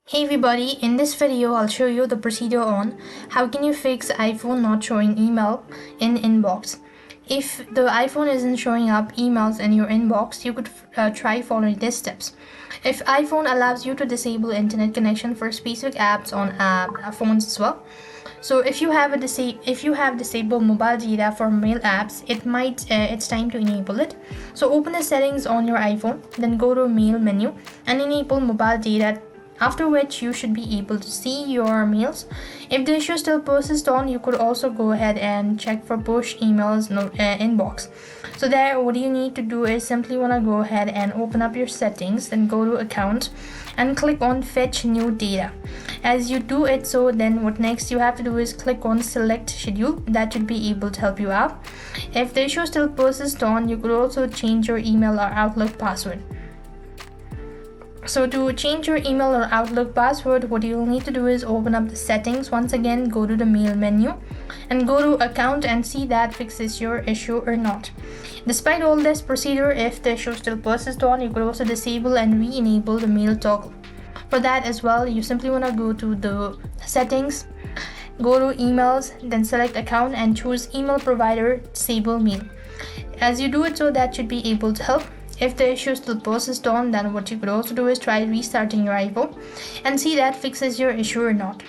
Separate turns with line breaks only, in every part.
Hey everybody, in this video I'll show you the procedure on how can you fix iPhone not showing email in inbox. If the iPhone isn't showing up emails in your inbox, you could try following these steps. If iPhone allows you to disable internet connection for specific apps on phones as well. So if you have disabled mobile data for mail apps, it's time to enable it. So open the settings on your iPhone, then go to mail menu and enable mobile data, after which you should be able to see your mails. If the issue still persists on, you could also go ahead and check for push emails inbox. So there, what you need to do is simply want to go ahead and open up your settings, then go to account and click on fetch new data. As you do it, so then what next you have to do is click on select schedule. That should be able to help you out. If the issue still persists on, you could also change your email or Outlook password. So to change your email or Outlook password, what you'll need to do is open up the settings. Once again, go to the mail menu and go to account and see that fixes your issue or not. Despite all this procedure, if the issue still persists on, you could also disable and re-enable the mail toggle. For that as well, you simply want to go to the settings, go to emails, then select account and choose email provider disable mail. As you do it, so that should be able to help. If the issue still persists on, then what you could also do is try restarting your iPhone and see that fixes your issue or not.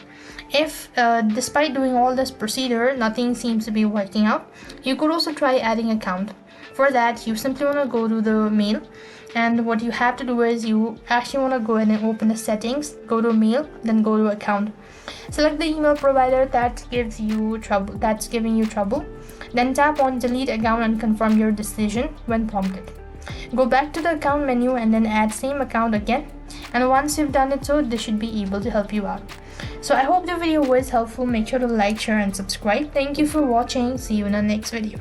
If despite doing all this procedure, nothing seems to be working out, you could also try adding account. For that, you simply want to go to the mail, and what you have to do is you actually want to go ahead and open the settings, go to mail, then go to account. Select the email provider that's giving you trouble. Then tap on delete account and confirm your decision when prompted. Go back to the account menu and then add same account again, and once you've done it, so this should be able to help you out. So I hope the video was helpful. Make sure to like, share and subscribe. Thank you for watching. See you in the next video.